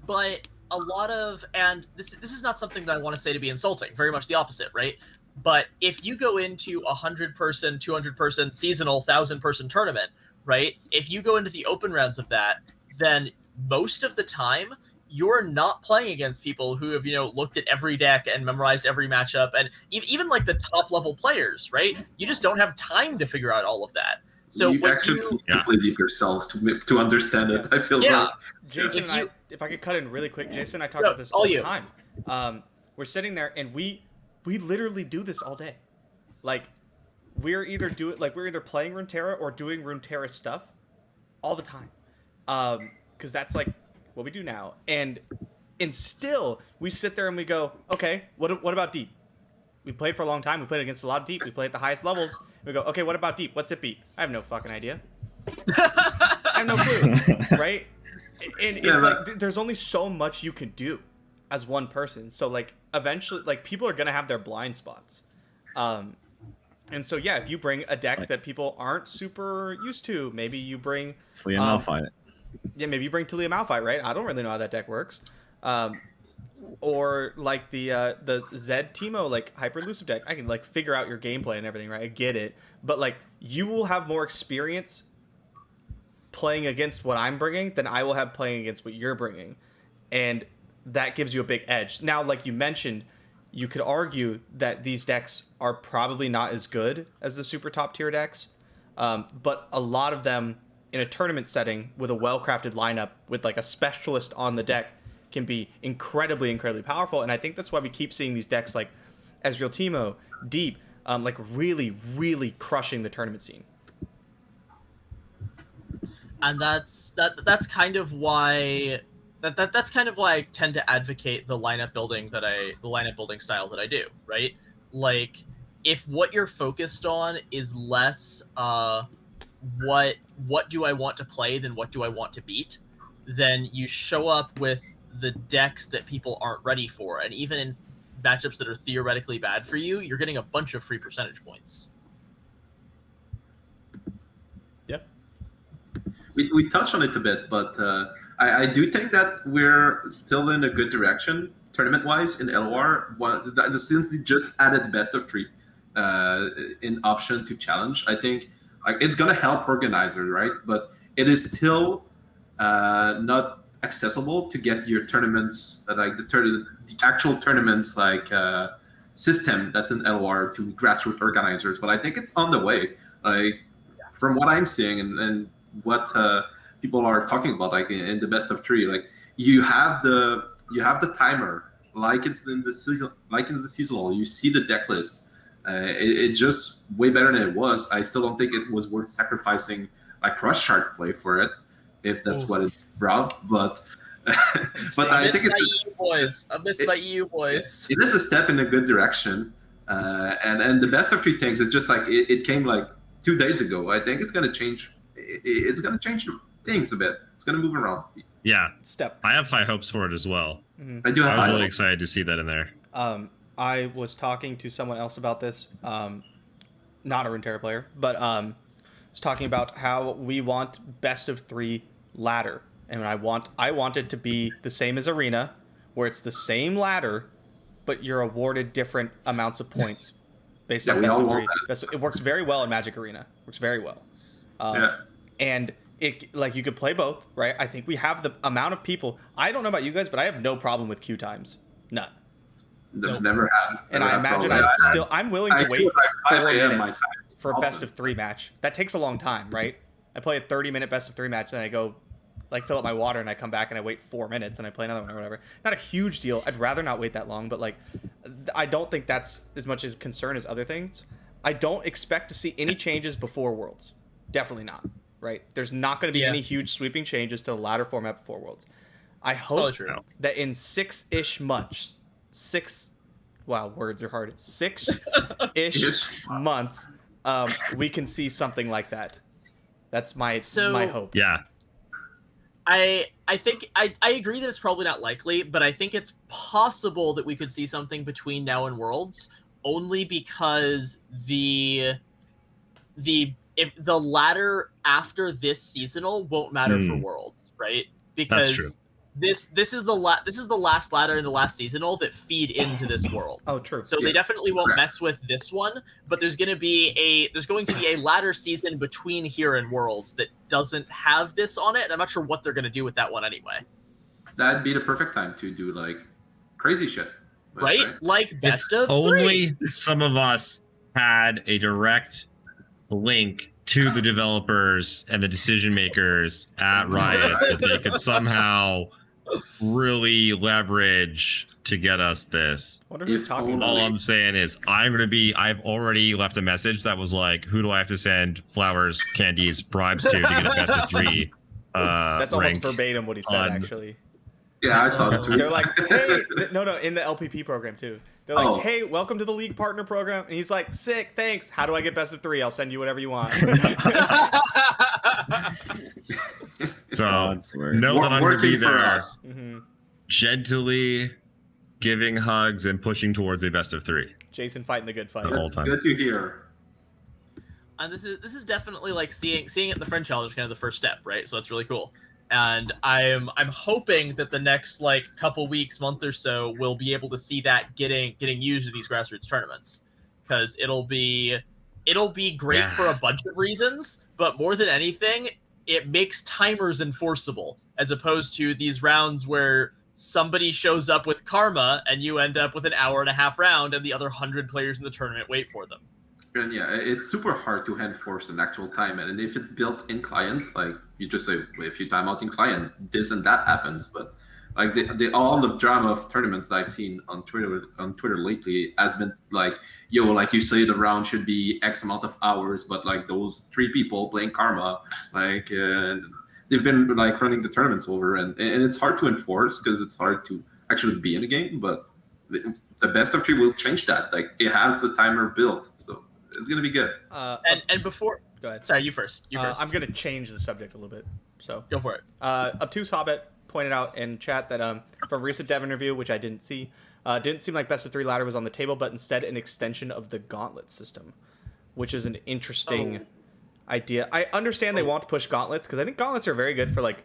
But a lot of, and this is not something that I want to say to be insulting, very much the opposite, right? But if you go into 100-person, 200-person, seasonal, 1,000-person tournament, right? If you go into the open rounds of that, then most of the time you're not playing against people who have looked at every deck and memorized every matchup, and even like the top level players, right? You just don't have time to figure out all of that. So you actually need to play deep yourself to understand it. I feel like Jason, if I could cut in really quick, Jason and I talk about this all the time. We're sitting there and we literally do this all day. Like we're either playing Runeterra or doing Runeterra stuff all the time. Because that's like what we do now. And still we sit there and we go, okay, what about deep? We played for a long time. We played against a lot of deep. We play at the highest levels. We go, okay, what about deep? What's it beat? I have no fucking idea. I have no clue, right? And it's like there's only so much you can do as one person. So like eventually, like people are gonna have their blind spots. And so yeah, if you bring a deck that people aren't super used to, maybe you bring Talia Malphite. Yeah, maybe you bring Talia Malphite, right? I don't really know how that deck works. Or like the Zed Teemo like hyper elusive deck. I can like figure out your gameplay and everything, right? I get it, but like you will have more experience playing against what I'm bringing than I will have playing against what you're bringing, and that gives you a big edge. Now, like you mentioned, you could argue that these decks are probably not as good as the super top tier decks, but a lot of them in a tournament setting with a well-crafted lineup with like a specialist on the deck can be incredibly, incredibly powerful. And I think that's why we keep seeing these decks like Ezreal Teemo, Deep, like really, really crushing the tournament scene. And that's kind of why that's kind of why I tend to advocate the lineup building style that I do, right? Like if what you're focused on is less what do I want to play than what do I want to beat, then you show up with the decks that people aren't ready for, and even in matchups that are theoretically bad for you, you're getting a bunch of free percentage points. Yep. We touched on it a bit, but I do think that we're still in a good direction tournament-wise in LOR. Since they just added best of 3 in option to challenge, I think like it's gonna help organizers, right? But it is still not accessible to get your tournaments, like the actual tournaments, like system that's in LOR to grassroots organizers. But I think it's on the way. Like from what I'm seeing and what people are talking about, like in the best of 3, like you have the timer, like it's in the season, like in the seasonal. You see the deck list. It's just way better than it was. I still don't think it was worth sacrificing like rush chart play for it, if that's what it brought. But I think it's I miss my EU boys. It is a step in a good direction, and the best of 3 things. It's just like it came like 2 days ago. I think it's gonna change. It's gonna change things a bit. It's gonna move around. Yeah, I have high hopes for it as well. Mm-hmm. I do. I was really excited to see that in there. I was talking to someone else about this, not a Runeterra player, but was talking about how we want best of 3 ladder, and I want it to be the same as Arena, where it's the same ladder, but you're awarded different amounts of points based on best of 3. It works very well in Magic Arena. Works very well. And it like you could play both, right? I think we have the amount of people. I don't know about you guys, but I have no problem with queue times. None. They've never had. And I imagine I'm willing to wait 4 minutes for a best of 3 match. That takes a long time, right? I play a 30-minute best of 3 match, and I go like fill up my water, and I come back and I wait 4 minutes and I play another one or whatever. Not a huge deal. I'd rather not wait that long, but like I don't think that's as much a concern as other things. I don't expect to see any changes before Worlds. Definitely not. Right? There's not going to be any huge sweeping changes to the ladder format before Worlds. I hope that in 6-ish months, words are hard. 6-ish months, we can see something like that. That's my hope. Yeah. I think I agree that it's probably not likely, but I think it's possible that we could see something between now and Worlds, only because the ladder after this seasonal won't matter for Worlds, right? Because that's true. This is the last ladder in the last seasonal that feed into this world. Oh, true. So they definitely won't mess with this one, but there's going to be a ladder season between here and Worlds that doesn't have this on it. And I'm not sure what they're going to do with that one anyway. That'd be the perfect time to do like crazy shit, right? Like best of only 3. Some of us had a direct link to the developers and the decision makers at Riot that they could somehow really leverage to get us this. What are you talking about? All I'm saying is I've already left a message that was like, who do I have to send flowers, candies, bribes to get a best of 3? That's almost verbatim what he said, actually. Yeah, I saw the tweet. They're like, hey, no, in the LPP program too. They're like, hey, welcome to the League Partner Program. And he's like, sick, thanks. How do I get best of 3? I'll send you whatever you want. So know that I'm going to be there, gently giving hugs and pushing towards a best of 3. Jason fighting the good fight. Good to hear. And this is definitely like seeing it in the Friend Challenge is kind of the first step, right? So that's really cool. And I'm hoping that the next like couple weeks, month or so, we'll be able to see that getting used in these grassroots tournaments, because it'll be great for a bunch of reasons, but more than anything, it makes timers enforceable, as opposed to these rounds where somebody shows up with karma and you end up with an hour and a half round and the other 100 players in the tournament wait for them. And yeah, it's super hard to enforce an actual timeout. And if it's built in client, like you just say, if you time out in client, this and that happens. But like all the drama of tournaments that I've seen on Twitter lately has been like, like you say, the round should be X amount of hours, but like those 3 people playing Karma, like they've been like running the tournaments over, and it's hard to enforce because it's hard to actually be in the game. But the best of 3 will change that. Like it has the timer built, so it's gonna be good. And before, go ahead. Sorry, you first. I'm gonna change the subject a little bit. So go for it. Obtuse Hobbit pointed out in chat that from a recent dev interview, which I didn't see, didn't seem like best of 3 ladder was on the table, but instead an extension of the gauntlet system, which is an interesting idea. I understand they want to push gauntlets because I think gauntlets are very good for like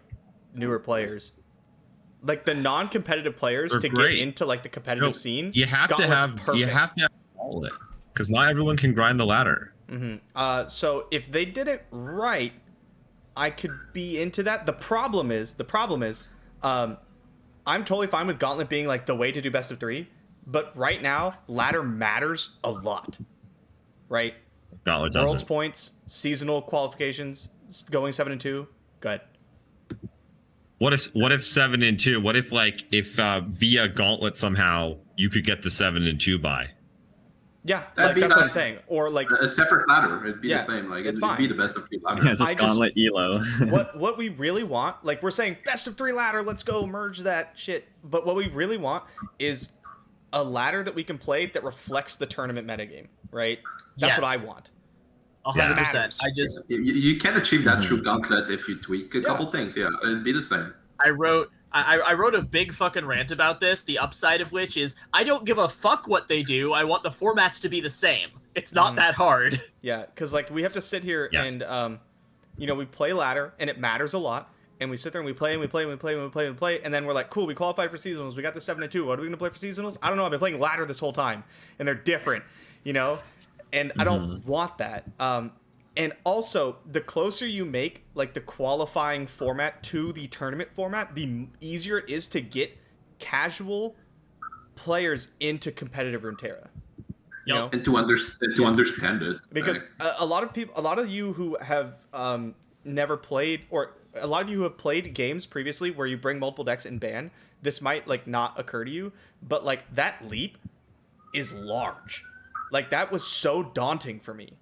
newer players. Like the non-competitive players to get into like the competitive scene. You have to have gauntlet because not everyone can grind the ladder. So if they did it right, I could be into that. The problem is, I'm totally fine with gauntlet being like the way to do best of 3, but right now ladder matters a lot, right? Gauntlet doesn't. World's points, seasonal qualifications, going 7-2. Go ahead. What if 7-2? What if via gauntlet somehow you could get the 7-2 buy? Yeah, like, that's what I'm saying. Or like a separate ladder, it'd be the same. Like it'd be the best of 3 ladders. Yeah, just gauntlet elo. what we really want, like we're saying best of 3 ladder, let's go merge that shit. But what we really want is a ladder that we can play that reflects the tournament metagame, right? That's what I want. 100%. You can achieve that through gauntlet if you tweak a couple things. Yeah, it'd be the same. I wrote a big fucking rant about this, the upside of which is I don't give a fuck what they do. I want the formats to be the same. It's not that hard. Yeah, because like we have to sit here and we play ladder and it matters a lot. And we sit there and we play and we play and we play and we play and we play. And then we're like, cool, we qualified for seasonals. We got the 7-2. What are we going to play for seasonals? I don't know. I've been playing ladder this whole time. And they're different, And I don't want that. And also, the closer you make like the qualifying format to the tournament format, the easier it is to get casual players into competitive Runeterra. You know? And to understand it. Because a lot of you who have never played, or a lot of you who have played games previously where you bring multiple decks in ban, this might like not occur to you, but like that leap is large. Like that was so daunting for me.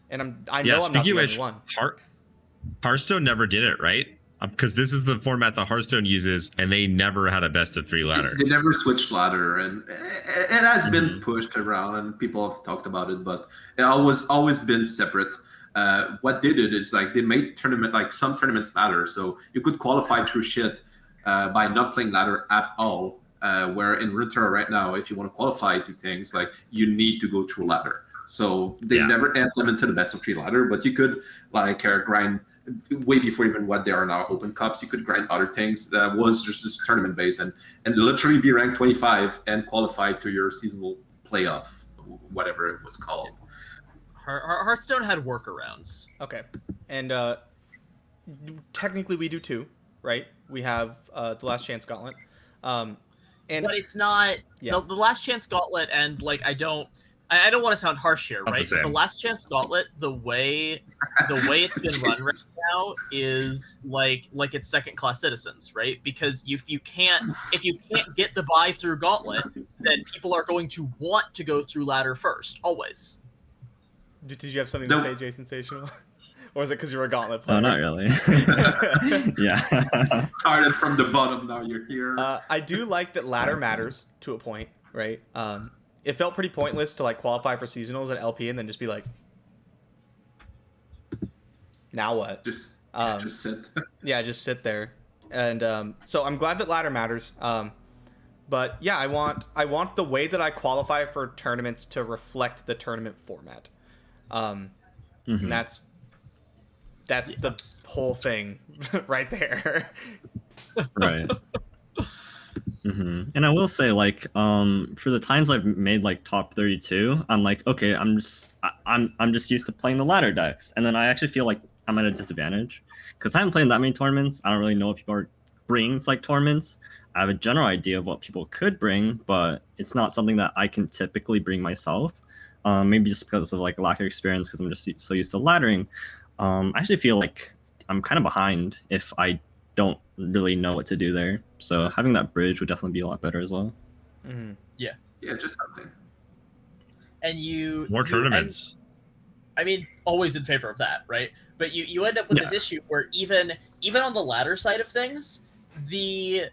And I know I'm not the only one. Hearthstone never did it, right? Because this is the format that Hearthstone uses, and they never had a best of 3 ladder. They never switched ladder, and it has been pushed around, and people have talked about it, but it always been separate. What they did is like they made some tournaments ladder, so you could qualify through shit by not playing ladder at all. Where in Runeterra right now, if you want to qualify to things, like you need to go through ladder. So they never implemented the best of 3 ladder, but you could like grind way before even what they are now open cups. You could grind other things that was just tournament based and literally be ranked 25 and qualify to your seasonal playoff, whatever it was called. Hearthstone had workarounds. Okay, and technically we do too, right? We have the Last Chance Gauntlet, but it's not the Last Chance Gauntlet, and like I don't want to sound harsh here, right? But the Last Chance Gauntlet, the way it's been run right now is like it's second class citizens, right? Because if you can't get the buy through Gauntlet, then people are going to want to go through ladder first, always. Did you have something to say, Jason Sensational? Or was it because you were a Gauntlet player? Oh, not really. Yeah. Started from the bottom, now you're here. I do like that ladder matters to a point, right? It felt pretty pointless to like qualify for seasonals at LP and then just be like, now what? Just sit. Yeah, just sit there. And so I'm glad that ladder matters. But yeah, I want the way that I qualify for tournaments to reflect the tournament format. And that's the whole thing right there. Right. And I will say, like, for the times I've made like top 32, I'm like, okay, I'm just used to playing the ladder decks, and then I actually feel like I'm at a disadvantage because I haven't played that many tournaments. I don't really know what people are bringing to like tournaments. I have a general idea of what people could bring, but it's not something that I can typically bring myself. Maybe just because of like lack of experience, because I'm just so used to laddering. I actually feel like I'm kind of behind if I don't really know what to do there. So having that bridge would definitely be a lot better as well. Yeah, just something. And more tournaments. I mean, always in favor of that, right? But you end up with this issue where even on the ladder side of things, the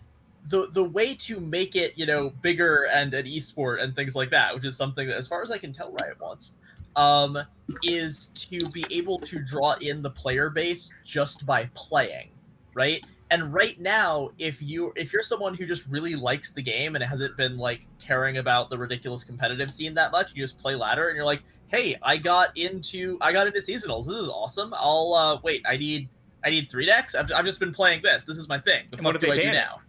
way to make it, bigger and an esport and things like that, which is something that, as far as I can tell, Riot wants, is to be able to draw in the player base just by playing, right? And right now, if you're someone who just really likes the game and hasn't been like caring about the ridiculous competitive scene that much, you just play ladder and you're like, hey, I got into seasonals. This is awesome. I'll wait. I need 3 decks. I've just been playing this. This is my thing. What do I do now?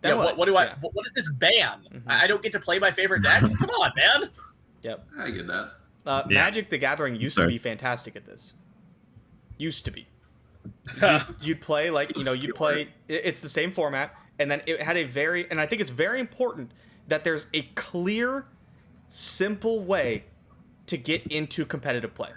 What is this ban? I don't get to play my favorite deck? Come on, man. Yep. I get that. Magic the Gathering used to be fantastic at this. Used to be. You'd play like, you'd play, it's the same format, and then it had and I think it's very important that there's a clear, simple way to get into competitive play.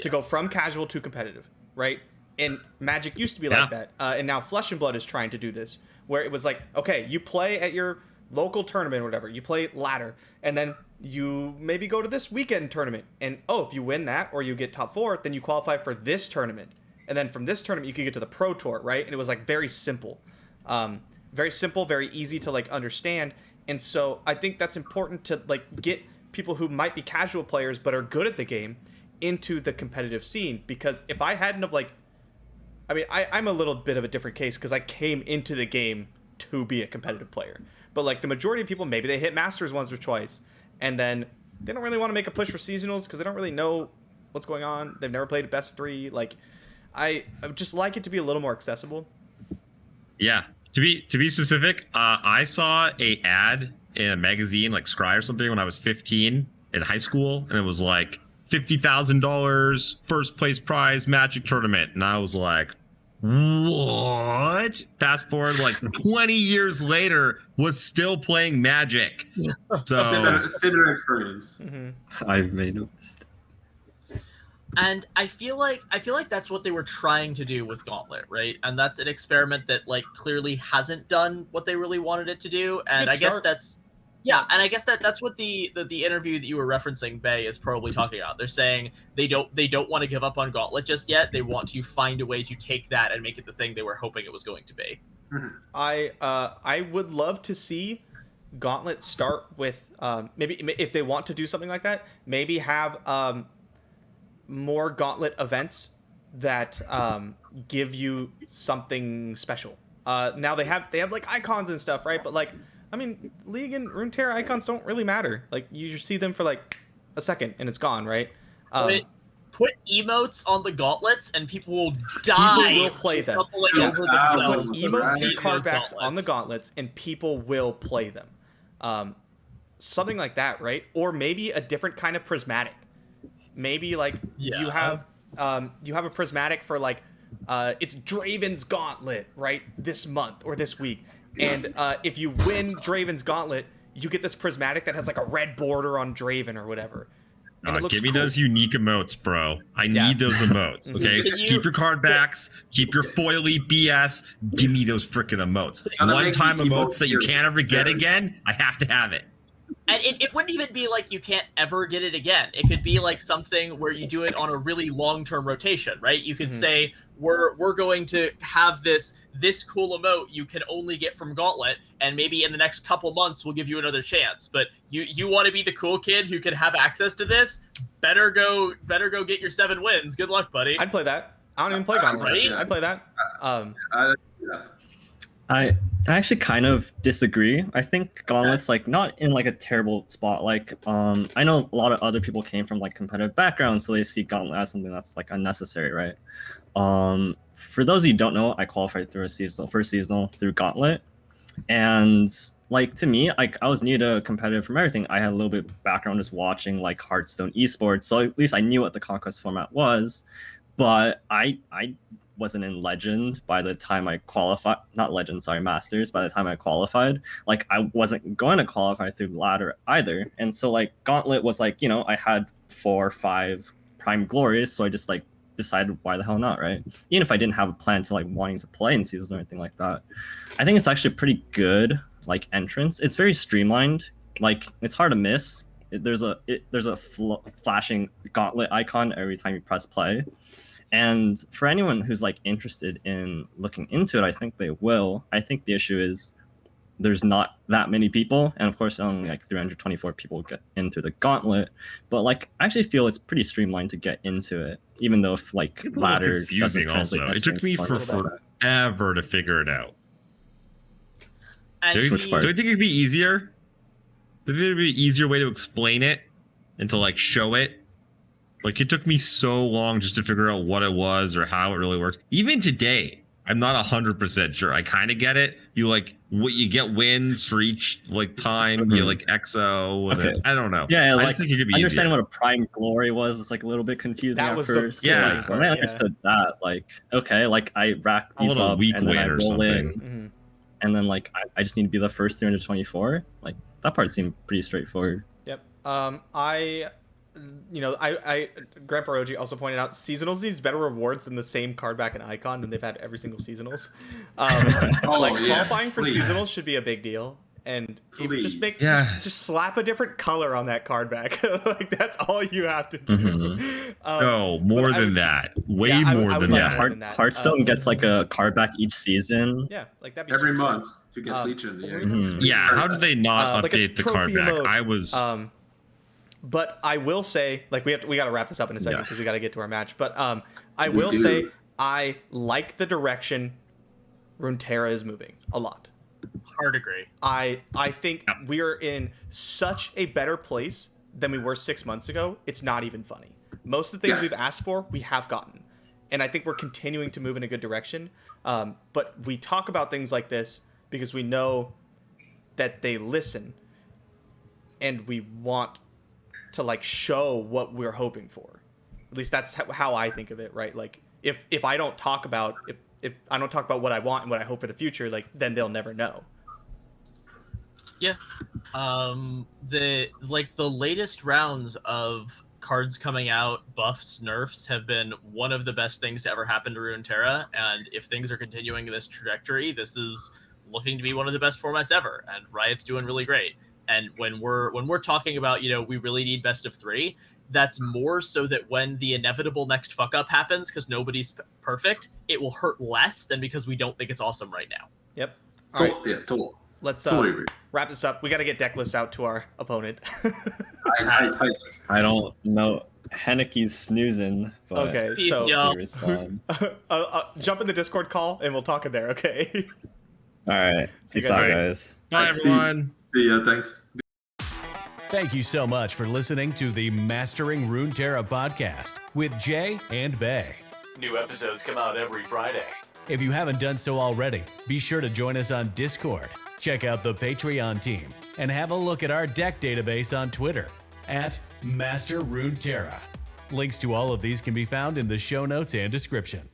To go from casual to competitive, right? And Magic used to be like that. And now Flesh and Blood is trying to do this, where it was like, okay, you play at your local tournament or whatever, you play ladder, and then you maybe go to this weekend tournament, and if you win that or you get top 4, then you qualify for this tournament, and then from this tournament you can get to the Pro Tour, right? And it was like very simple, very easy to like understand. And so I think that's important to like get people who might be casual players but are good at the game into the competitive scene, because if I hadn't have like, I mean, I'm a little bit of a different case because I came into the game to be a competitive player. But like the majority of people, maybe they hit Masters once or twice, and then they don't really want to make a push for seasonals because they don't really know what's going on. They've never played a best of 3. Like, I would just like it to be a little more accessible. Yeah. To be specific, I saw a ad in a magazine like Scry or something when I was 15 in high school, and it was like $50,000 first place prize Magic tournament, and I was like, What? Fast forward like 20 years later, was still playing Magic. So similar experience. I've made no mistake. And I feel like that's what they were trying to do with Gauntlet, right? And that's an experiment that like clearly hasn't done what they really wanted it to do. And I guess that's that's what the interview that you were referencing, Bay, is probably talking about. They're saying they don't want to give up on Gauntlet just yet. They want to find a way to take that and make it the thing they were hoping it was going to be. I would love to see Gauntlet start with maybe if they want to do something like that, maybe have more Gauntlet events that give you something special. Now they have like icons and stuff, right? But like, I mean, League and Runeterra icons don't really matter. Like, you just see them for like a second and it's gone, right? Put emotes on the gauntlets and people will die. People will play them. Put emotes and card backs on the gauntlets and people will play them. Something like that, right? Or maybe a different kind of prismatic. Maybe like you have a prismatic for like it's Draven's Gauntlet, right? This month or this week. And if you win Draven's Gauntlet, you get this prismatic that has like a red border on Draven or whatever. Give me those unique emotes, bro. I need those emotes, okay? Keep your card backs. Keep your foily BS. Give me those freaking emotes. One-time emotes that you can't ever get again, I have to have it. And it wouldn't even be like you can't ever get it again. It could be like something where you do it on a really long-term rotation, right? You could say, we're going to have this cool emote you can only get from Gauntlet, and maybe in the next couple months we'll give you another chance. But you want to be the cool kid who can have access to this? Better go get your 7 wins. Good luck, buddy. I'd play that. I don't even play Gauntlet. Right? I'd play that. I actually kind of disagree. I think Gauntlet's like not in like a terrible spot. Like I know a lot of other people came from like competitive backgrounds, so they see Gauntlet as something that's like unnecessary, right? For those of you who don't know, I qualified through first seasonal through Gauntlet, and like to me, like I was new to competitive from everything. I had a little bit of background just watching like Hearthstone esports, so at least I knew what the Conquest format was. But I wasn't in Legend by the time I qualified. Not Legend, sorry, Masters. By the time I qualified, like I wasn't going to qualify through ladder either. And so like Gauntlet was like, you know, I had 4 or 5 Prime Glories, so I just like decided why the hell not, right? Even if I didn't have a plan to like wanting to play in seasons or anything like that. I think it's actually a pretty good like entrance. It's very streamlined. Like it's hard to miss. There's a flashing Gauntlet icon every time you press play. And for anyone who's like interested in looking into it, I think they will. I think the issue is there's not that many people, and of course only like 324 people get into the Gauntlet. But like I actually feel it's pretty streamlined to get into it, even though if like ladder doesn't translate. Also, it took me forever to figure it out. Do you think it'd be easier? Do you think it'd be an easier way to explain it and to like show it? Like it took me so long just to figure out what it was or how it really works. Even today, I'm not 100% sure. I kind of get it. You get wins for each like time. You like XO. Okay. I don't know. Yeah, I like think it could be understanding easier. what a Prime Glory was like a little bit confusing That at was first. yeah. When I understood that, like okay, like I rack these up and then I roll in, and then like I just need to be the first 324. Like that part seemed pretty straightforward. Yep. Grandpa Roji also pointed out seasonals needs better rewards than the same card back and icon than they've had every single seasonals. Qualifying for seasonals should be a big deal, and just slap a different color on that card back. Like that's all you have to do. No, more than that. Way more than that. Hearthstone gets like a card back each season. Yeah, like that'd be every month to get Legion. Yeah, how did they not update the card back? Mode. I was. But I will say, like we got to wrap this up in a second because we got to get to our match. But I will say I like the direction Runeterra is moving a lot. Hard agree. I think we are in such a better place than we were 6 months ago. It's not even funny. Most of the things we've asked for, we have gotten, and I think we're continuing to move in a good direction. But we talk about things like this because we know that they listen, and we want to like show what we're hoping for. At least that's how I think of it, right? Like if I don't talk about if I don't talk about what I want and what I hope for the future, like then they'll never know. Yeah. The latest rounds of cards coming out, buffs, nerfs, have been one of the best things to ever happen to Runeterra, and if things are continuing this trajectory, this is looking to be one of the best formats ever, and Riot's doing really great. And when we're talking about, we really need best of 3, that's more so that when the inevitable next fuck up happens, because nobody's perfect, it will hurt less than because we don't think it's awesome right now. Yep. All right. Yeah, totally. Let's totally wrap this up. We got to get deck lists out to our opponent. I don't know. Heneke's snoozing. But okay, peace, so jump in the Discord call and we'll talk in there. Okay. All right. Peace out, guys. Bye, everyone. See ya. Thanks. Thank you so much for listening to the Mastering Runeterra podcast with Jay and Bay. New episodes come out every Friday. If you haven't done so already, be sure to join us on Discord, check out the Patreon team, and have a look at our deck database on Twitter at Master Runeterra. Links to all of these can be found in the show notes and description.